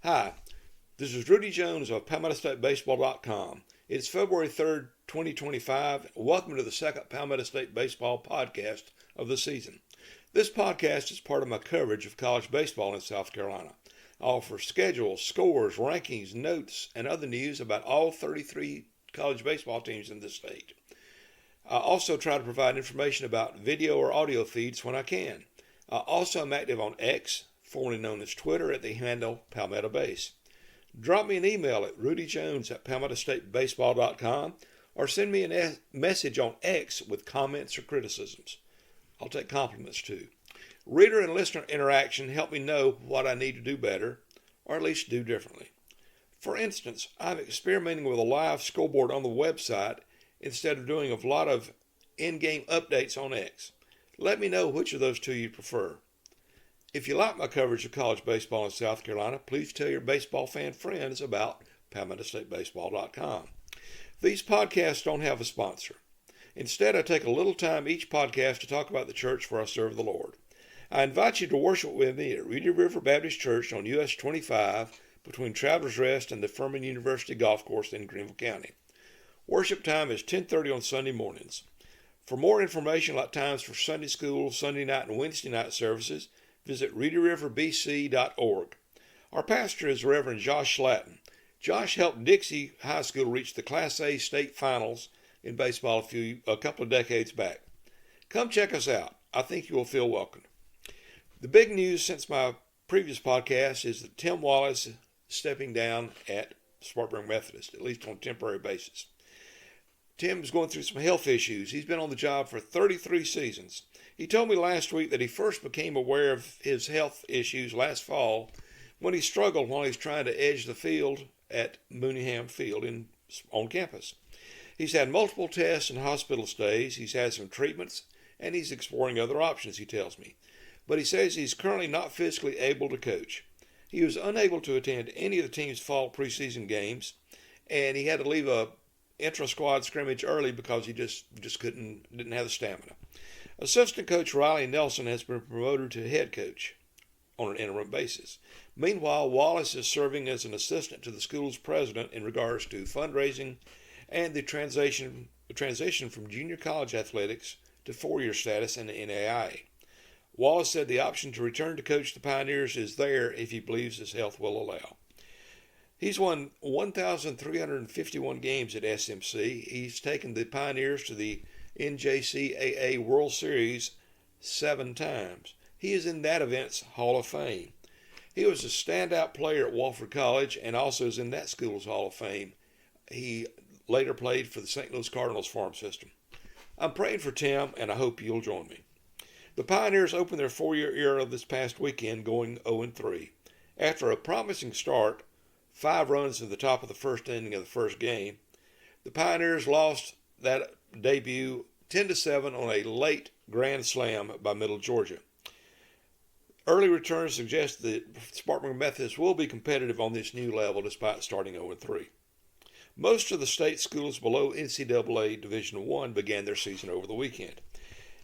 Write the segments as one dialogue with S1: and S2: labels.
S1: Hi, this is Rudy Jones of PalmettoStateBaseball.com. It's February 3rd, 2025. Welcome to the second Palmetto State Baseball podcast of the season. This podcast is part of my coverage of college baseball in South Carolina. I offer schedules, scores, rankings, notes, and other news about all 33 college baseball teams in the state. I also try to provide information about video or audio feeds when I can. I also am active on X, formerly known as Twitter, at the handle Palmetto Base. Drop me an email at rudyjones@PalmettoStateBaseball.com or send me a message on X with comments or criticisms. I'll take compliments too. Reader and listener interaction help me know what I need to do better, or at least do differently. For instance, I'm experimenting with a live scoreboard on the website instead of doing a lot of in-game updates on X. Let me know which of those two you prefer. If you like my coverage of college baseball in South Carolina, please tell your baseball fan friends about PalmettoStateBaseball.com. These podcasts don't have a sponsor. Instead, I take a little time each podcast to talk about the church where I serve the Lord. I invite you to worship with me at Reedy River Baptist Church on US 25 between Travelers Rest and the Furman University Golf Course in Greenville County. Worship time is 10:30 on Sunday mornings. For more information like times for Sunday school, Sunday night, and Wednesday night services, visit reedyriverbc.org. Our pastor is Reverend Josh Slatton. Josh helped Dixie High School reach the Class A state finals in baseball a couple of decades back. Come check us out. I think you will feel welcome. The big news since my previous podcast is that Tim Wallace is stepping down at Spartanburg Methodist, at least on a temporary basis. Tim's going through some health issues. He's been on the job for 33 seasons. He told me last week that he first became aware of his health issues last fall when he struggled while he was trying to edge the field at Mooneyham Field on campus. He's had multiple tests and hospital stays. He's had some treatments, and he's exploring other options, he tells me. But he says he's currently not physically able to coach. He was unable to attend any of the team's fall preseason games, and he had to leave a intra-squad scrimmage early because he just didn't have the stamina. Assistant coach Riley Nelson has been promoted to head coach on an interim basis. Meanwhile, Wallace is serving as an assistant to the school's president in regards to fundraising and the transition from junior college athletics to four-year status in the NAIA. Wallace said the option to return to coach the Pioneers is there if he believes his health will allow. He's won 1,351 games at SMC. He's taken the Pioneers to the NJCAA World Series 7 times. He is in that event's Hall of Fame. He was a standout player at Wofford College and also is in that school's Hall of Fame. He later played for the St. Louis Cardinals farm system. I'm praying for Tim, and I hope you'll join me. The Pioneers opened their four-year era this past weekend going 0-3. After a promising start, 5 runs in the top of the first inning of the first game, the Pioneers lost that debut 10-7 on a late grand slam by Middle Georgia. Early returns suggest that Spartanburg Methodist will be competitive on this new level despite starting 0-3. Most of the state schools below NCAA Division I began their season over the weekend.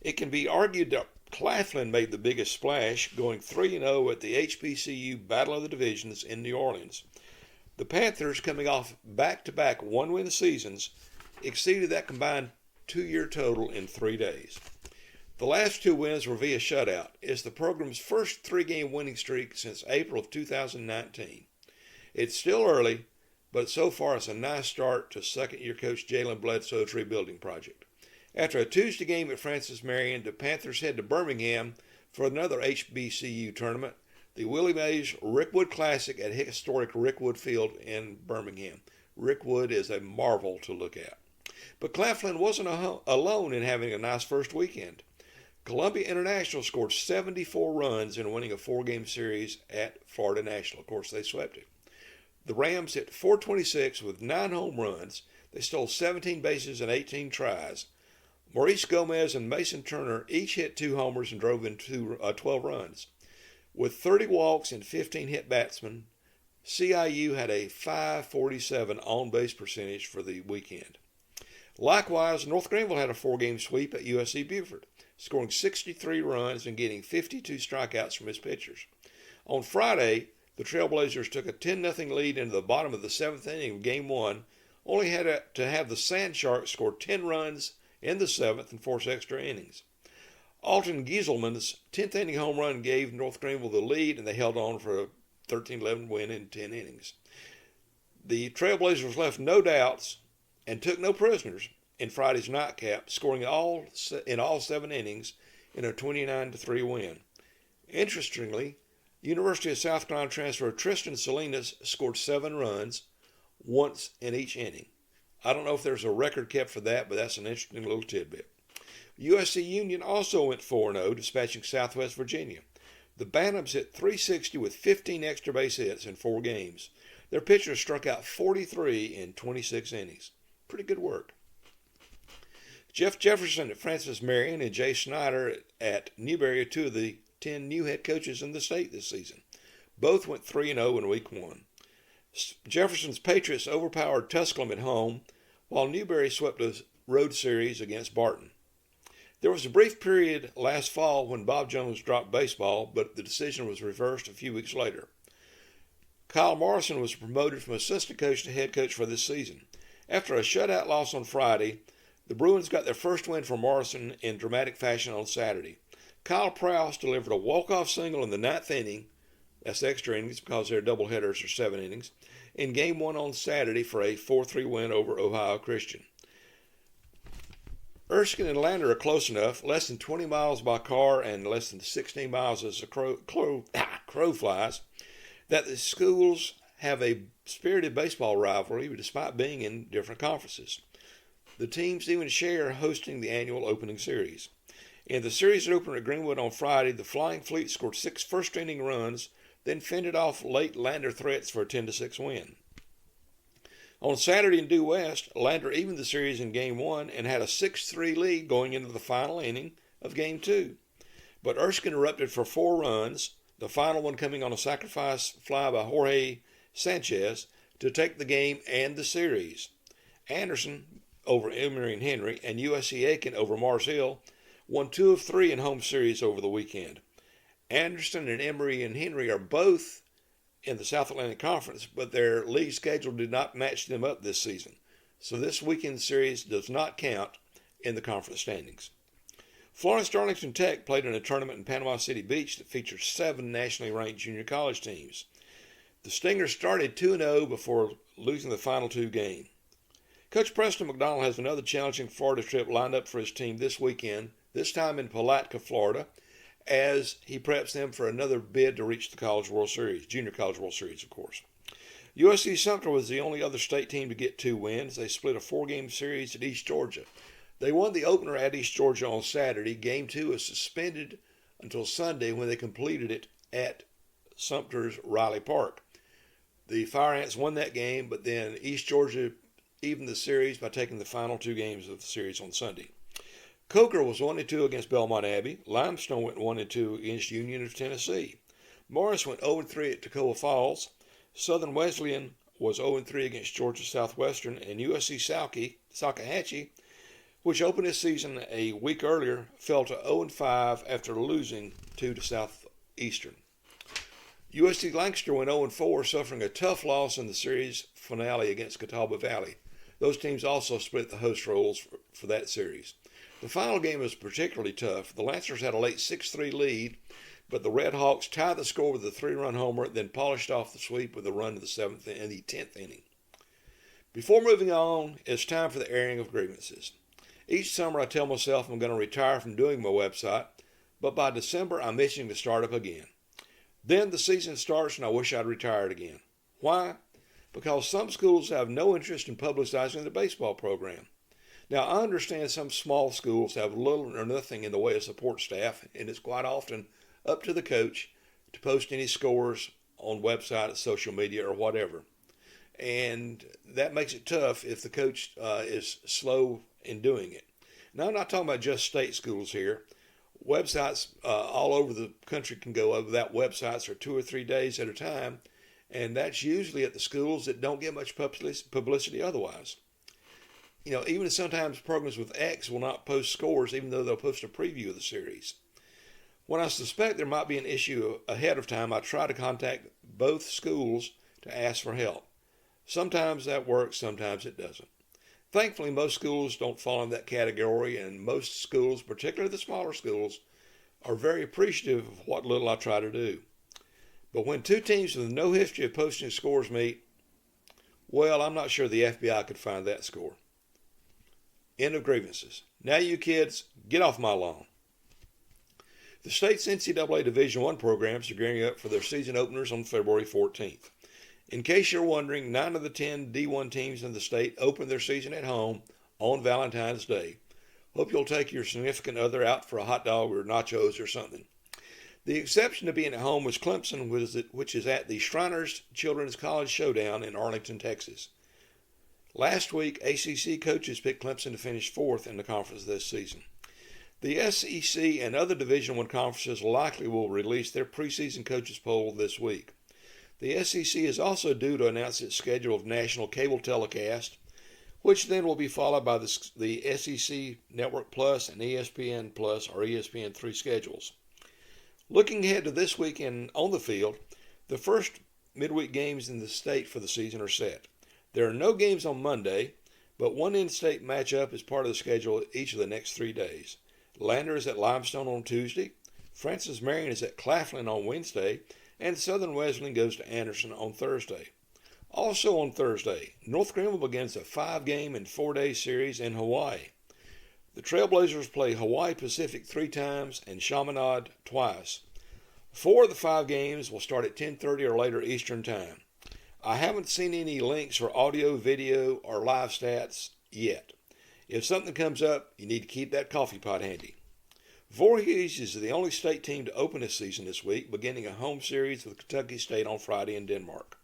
S1: It can be argued that Claflin made the biggest splash, going 3-0 at the HBCU Battle of the Divisions in New Orleans. The Panthers, coming off back-to-back one-win seasons, exceeded that combined 2-year total in 3 days. The last 2 wins were via shutout. It's the program's first 3-game winning streak since April of 2019. It's still early, but so far it's a nice start to second-year coach Jalen Bledsoe's rebuilding project. After a Tuesday game at Francis Marion, the Panthers head to Birmingham for another HBCU tournament, the Willie Mays Rickwood Classic at historic Rickwood Field in Birmingham. Rickwood is a marvel to look at. But Claflin wasn't alone in having a nice first weekend. Columbia International scored 74 runs in winning a 4-game series at Florida National. Of course, they swept it. The Rams hit .426 with 9 home runs. They stole 17 bases and 18 tries. Maurice Gomez and Mason Turner each hit 2 homers and drove in 12 runs. With 30 walks and 15 hit batsmen, CIU had a .547 on-base percentage for the weekend. Likewise, North Greenville had a 4-game sweep at USC Beaufort, scoring 63 runs and getting 52 strikeouts from his pitchers. On Friday, the Trailblazers took a 10-0 lead into the bottom of the 7th inning of Game 1, only had to have the Sand Sharks score 10 runs in the 7th and force extra innings. Alton Gieselman's 10th inning home run gave North Greenville the lead, and they held on for a 13-11 win in 10 innings. The Trailblazers left no doubts and took no prisoners in Friday's nightcap, scoring in all 7 innings in a 29-3 win. Interestingly, University of South Carolina transfer Tristan Salinas scored 7 runs, once in each inning. I don't know if there's a record kept for that, but that's an interesting little tidbit. USC Union also went 4-0, dispatching Southwest Virginia. The Bantams hit .360 with 15 extra base hits in 4 games. Their pitchers struck out 43 in 26 innings. Pretty good work. Jeff Jefferson at Francis Marion and Jay Snyder at Newberry are 2 of the 10 new head coaches in the state this season. Both went 3-0 in Week 1. Jefferson's Patriots overpowered Tusculum at home, while Newberry swept a road series against Barton. There was a brief period last fall when Bob Jones dropped baseball, but the decision was reversed a few weeks later. Kyle Morrison was promoted from assistant coach to head coach for this season. After a shutout loss on Friday, the Bruins got their first win for Morrison in dramatic fashion on Saturday. Kyle Prowse delivered a walk-off single in the 9th inning, that's extra innings because their doubleheaders are 7 innings, in Game 1 on Saturday for a 4-3 win over Ohio Christian. Erskine and Lander are close enough, less than 20 miles by car and less than 16 miles as the crow flies, that the schools have a spirited baseball rivalry despite being in different conferences. The teams even share hosting the annual opening series. In the series opener at Greenwood on Friday, the Flying Fleet scored 6 first-inning runs, then fended off late Lander threats for a 10-6 win. On Saturday in Due West, Lander evened the series in Game 1 and had a 6-3 lead going into the final inning of Game 2. But Erskine erupted for 4 runs, the final one coming on a sacrifice fly by Jorge Sanchez to take the game and the series. Anderson over Emory and Henry and USC Aiken over Mars Hill won 2 of 3 in home series over the weekend. Anderson and Emory and Henry are both in the South Atlantic Conference, but their league schedule did not match them up this season. So this weekend series does not count in the conference standings. Florence Darlington Tech played in a tournament in Panama City Beach that featured 7 nationally ranked junior college teams. The Stingers started 2-0 before losing the final 2 games. Coach Preston McDonald has another challenging Florida trip lined up for his team this weekend, this time in Palatka, Florida, as he preps them for another bid to reach the College World Series, Junior College World Series, of course. USC Sumter was the only other state team to get 2 wins. They split a 4-game series at East Georgia. They won the opener at East Georgia on Saturday. Game 2 is suspended until Sunday when they completed it at Sumter's Riley Park. The Fire Ants won that game, but then East Georgia evened the series by taking the final 2 games of the series on Sunday. Coker was 1-2 against Belmont Abbey. Limestone went 1-2 against Union of Tennessee. Morris went 0-3 at Toccoa Falls. Southern Wesleyan was 0-3 against Georgia Southwestern, and USC Salkehatchie, which opened its season a week earlier, fell to 0-5 after losing 2 to Southeastern. USC Lancaster went 0-4, suffering a tough loss in the series finale against Catawba Valley. Those teams also split the host roles for that series. The final game was particularly tough. The Lancers had a late 6-3 lead, but the Red Hawks tied the score with a 3-run homer, then polished off the sweep with a run to the 7th and the 10th inning. Before moving on, it's time for the airing of grievances. Each summer I tell myself I'm going to retire from doing my website, but by December I'm itching to start up again. Then the season starts and I wish I'd retired again. Why? Because some schools have no interest in publicizing the baseball program. Now, I understand some small schools have little or nothing in the way of support staff, and it's quite often up to the coach to post any scores on websites, social media, or whatever. And that makes it tough if the coach is slow in doing it. Now, I'm not talking about just state schools here. Websites all over the country can go without websites for 2 or 3 days at a time, and that's usually at the schools that don't get much publicity otherwise. You know, even sometimes programs with X will not post scores even though they'll post a preview of the series. When I suspect there might be an issue ahead of time, I try to contact both schools to ask for help. Sometimes that works, sometimes it doesn't. Thankfully, most schools don't fall in that category, and most schools, particularly the smaller schools, are very appreciative of what little I try to do. But when two teams with no history of posting scores meet, well, I'm not sure the FBI could find that score. End of grievances. Now you kids, get off my lawn. The state's NCAA Division I programs are gearing up for their season openers on February 14th. In case you're wondering, 9 of the 10 D1 teams in the state open their season at home on Valentine's Day. Hope you'll take your significant other out for a hot dog or nachos or something. The exception to being at home was Clemson, which is at the Shriners Children's College Showdown in Arlington, Texas. Last week, ACC coaches picked Clemson to finish 4th in the conference this season. The SEC and other Division I conferences likely will release their preseason coaches poll this week. The SEC is also due to announce its schedule of national cable telecast, which then will be followed by the SEC Network Plus and ESPN Plus or ESPN3 schedules. Looking ahead to this weekend on the field, the first midweek games in the state for the season are set. There are no games on Monday, but one in-state matchup is part of the schedule each of the next 3 days. Lander is at Limestone on Tuesday, Francis Marion is at Claflin on Wednesday, and Southern Wesleyan goes to Anderson on Thursday. Also on Thursday, North Greenville begins a 5-game and 4-day series in Hawaii. The Trailblazers play Hawaii Pacific 3 times and Chaminade twice. 4 of the 5 games will start at 10:30 or later Eastern Time. I haven't seen any links for audio, video, or live stats yet. If something comes up, you need to keep that coffee pot handy. Voorhees is the only state team to open this season this week, beginning a home series with Kentucky State on Friday in Denmark.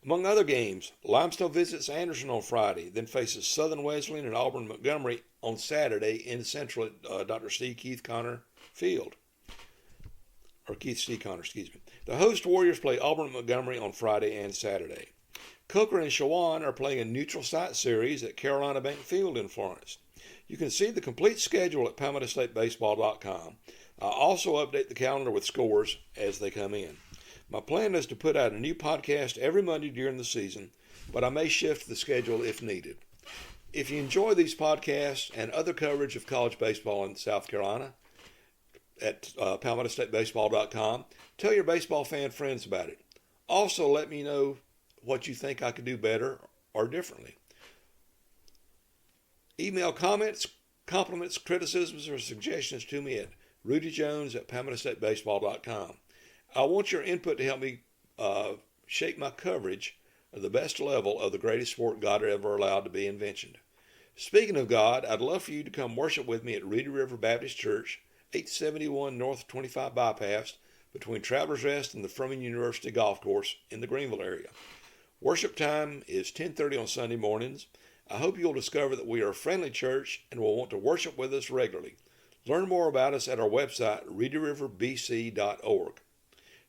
S1: Among other games, Limestone visits Anderson on Friday, then faces Southern Wesleyan and Auburn Montgomery on Saturday in Central at Dr. Keith C. Connor Field. The host Warriors play Auburn Montgomery on Friday and Saturday. Coker and Shawan are playing a neutral site series at Carolina Bank Field in Florence. You can see the complete schedule at PalmettoStateBaseball.com. I also update the calendar with scores as they come in. My plan is to put out a new podcast every Monday during the season, but I may shift the schedule if needed. If you enjoy these podcasts and other coverage of college baseball in South Carolina at PalmettoStateBaseball.com, tell your baseball fan friends about it. Also, let me know what you think I could do better or differently. Email comments, compliments, criticisms, or suggestions to me at rudyjones@PalmettoStateBaseball.com. I want your input to help me shape my coverage of the best level of the greatest sport God ever allowed to be invented. Speaking of God, I'd love for you to come worship with me at Reedy River Baptist Church, 871 North 25 Bypass, between Travelers Rest and the Furman University Golf Course in the Greenville area. Worship time is 10:30 on Sunday mornings. I hope you'll discover that we are a friendly church and will want to worship with us regularly. Learn more about us at our website, reedyriverbc.org.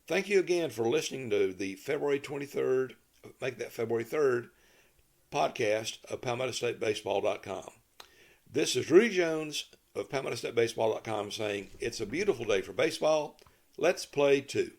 S1: Thank you again for listening to the February 3rd podcast of PalmettoStateBaseball.com. This is Rudy Jones of PalmettoStateBaseball.com saying, it's a beautiful day for baseball. Let's play too.